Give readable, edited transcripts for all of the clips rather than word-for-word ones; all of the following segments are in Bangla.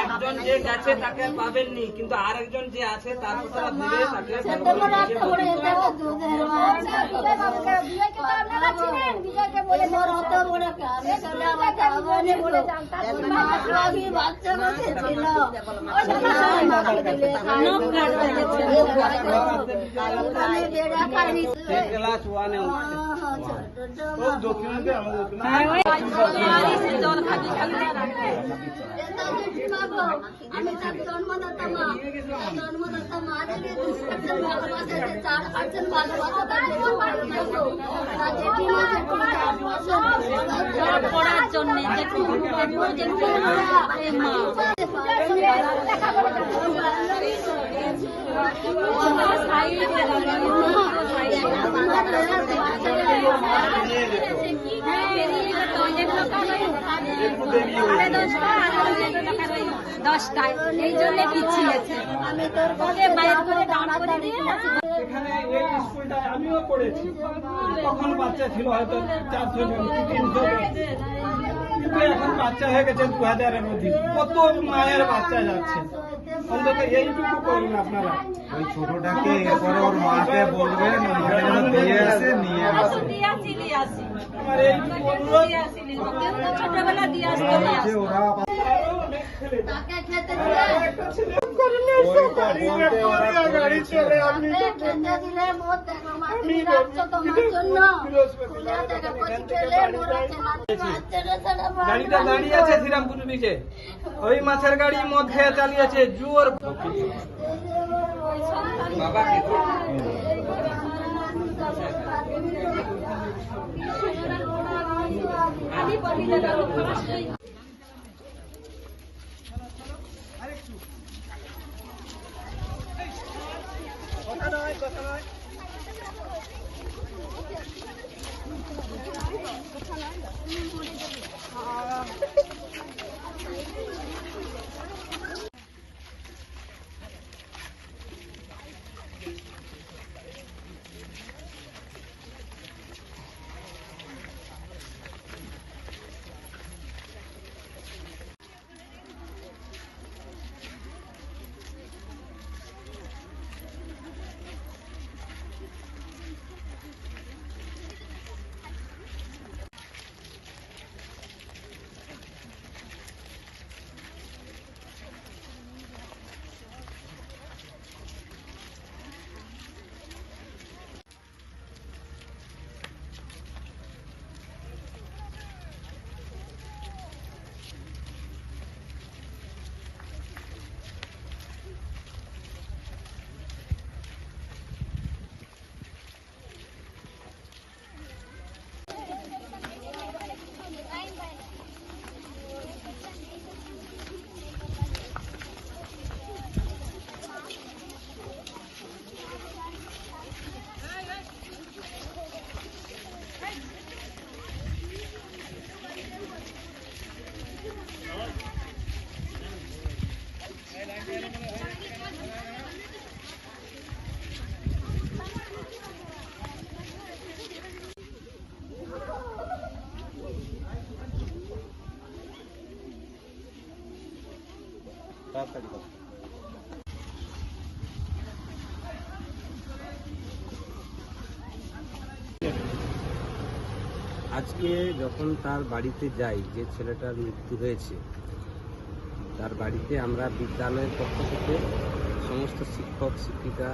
একজন যে গেছে তাকে পাবেননি, কিন্তু আরেকজন যে আছে তার কথা ভেবে তাকে ক্লাস ওয়ানে আমি তার জন্মদাতা মা, জন্মদাতা মা থেকে ভালোবাসাতে 4-8 জন ভালোবাসা পড়ার জন্য দশটায় এই জন্য পিছিয়েছে। আমি তোর বাইরে করে ডাউন করে দিয়ে এখানে এই স্কুলটায় আমিও পড়েছি, তখন বাচ্চা ছিল হয়তো 400 জন 300 জন, কিন্তু এখন বাচ্চা হয়ে গেছে 2000-এর মধ্যে। কত মায়ের বাচ্চা যাচ্ছে, অন্তত এইটুকু করুন আপনারা। ওই ছোটটাকে এরপরে ওর মাকে বলবেন দিয়ে আসে নিয়ে আসে। আমার এইটুকু অনুরোধ। ছোটবেলা দিয়ে আসতে ওরা তাকে খেতে দিলে গাড়ি চলে আপনি খেতে দিলে মত দেখো মাটি রাখছো তোমার জন্য গাড়িটা দাঁড়িয়ে আছে শ্রীরামপুর বিচে, ওই মাছের গাড়ি মদ খেয়ে চালিয়েছে জোর। আজকে যখন তার বাড়িতে যাই, যে ছেলেটার মৃত্যু হয়েছে তার বাড়িতে আমরা বিদ্যালয়ের পক্ষ থেকে সমস্ত শিক্ষক শিক্ষিকা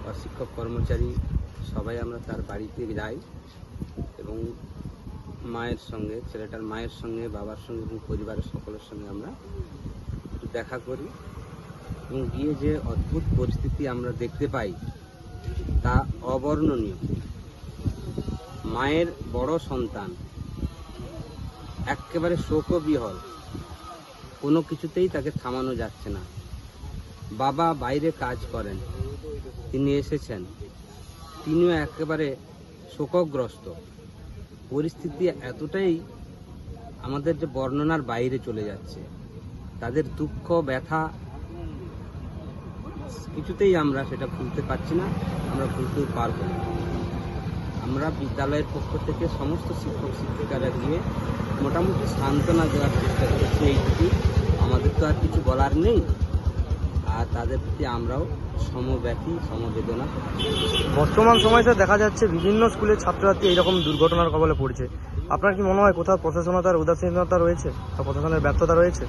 বা শিক্ষক কর্মচারী সবাই আমরা তার বাড়িতে যাই এবং মায়ের সঙ্গে, ছেলেটার মায়ের সঙ্গে, বাবার সঙ্গে এবং পরিবারের সকলের সঙ্গে আমরা একটু দেখা করি এবং গিয়ে যে অদ্ভুত পরিস্থিতি আমরা দেখতে পাই তা অবর্ণনীয়। মায়ের বড় সন্তান একেবারে শোকবিহ্বল, কোনো কিছুতেই তাকে থামানো যাচ্ছে না। বাবা বাইরে কাজ করেন, তিনি এসেছেন, তিনিও একেবারে শোকগ্রস্ত। পরিস্থিতি এতটাই আমাদের যে বর্ণনার বাইরে চলে যাচ্ছে। তাদের দুঃখ ব্যথা কিছুতেই আমরা সেটা ভুলতে পারছি না, আমরা ভুলতেও পারবো না। আমরা বিদ্যালয়ের পক্ষ থেকে সমস্ত শিক্ষক শিক্ষিকারা গিয়ে মোটামুটি সান্ত্বনা দেওয়ার চেষ্টা করেছি। এইটুকু, আমাদের তো আর কিছু বলার নেই। আর তাদের প্রতি আমরাও সমব্যথী সমবেদনা। বর্তমান সময়তে দেখা যাচ্ছে বিভিন্ন স্কুলের ছাত্রছাত্রী এইরকম দুর্ঘটনার কবলে পড়ছে। আপনার কি মনে হয় কোথাও প্রশাসনতার উদাসীনতা রয়েছে বা প্রশাসনের ব্যর্থতা রয়েছে?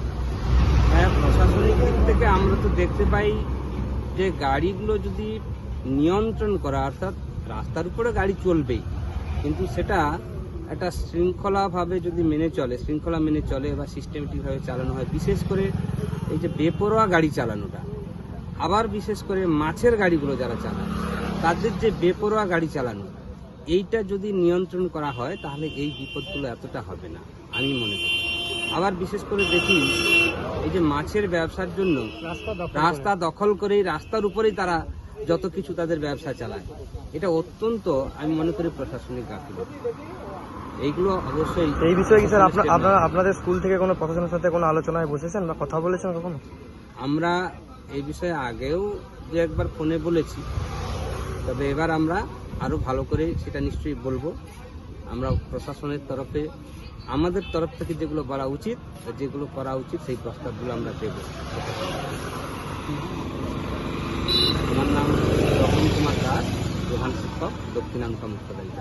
হ্যাঁ, প্রশাসনিক দিক থেকে আমরা তো দেখতে পাই যে গাড়িগুলো যদি নিয়ন্ত্রণ করা, অর্থাৎ রাস্তার উপরে গাড়ি চলবেই, কিন্তু সেটা একটা শৃঙ্খলাভাবে যদি শৃঙ্খলা মেনে চলে বা সিস্টেমেটিকভাবে চালানো হয়, বিশেষ করে এই যে বেপরোয়া গাড়ি চালানোটা, আবার বিশেষ করে মাছের গাড়িগুলো যারা চালায় তাদের যে বেপরোয়া গাড়ি চালানো, এইটা যদি নিয়ন্ত্রণ করা হয় তাহলে এই বিপদগুলো এতটা হবে না আমি মনে করি। আবার বিশেষ করে দেখি এই যে মাছের ব্যবসার জন্য রাস্তা দখল করেই রাস্তার উপরেই তারা যত কিছু তাদের ব্যবসা চালায়, এটা অত্যন্ত আমি মনে করি প্রশাসনিক গাফিলতি। এইগুলো অবশ্যই এই বিষয়ে কি স্যার আপনারা আপনাদের স্কুল থেকে কোনো প্রশাসনের সাথে কোনো আলোচনায় বসেছেন বা কথা বলেছেন কখনো? আমরা এই বিষয়ে আগেও যে একবার ফোনে বলেছি, তবে এবার আমরা আরো ভালো করে সেটা নিশ্চয়ই বলবো। আমরা প্রশাসনের তরফে আমাদের তরফ থেকে যেগুলো বলা উচিত, যেগুলো করা উচিত, সেই প্রস্তাবগুলো আমরা দেব। আমার নাম রতন কুমার দাস, প্রধান শিক্ষক, দক্ষিণাংশ মুক্তদায়ী।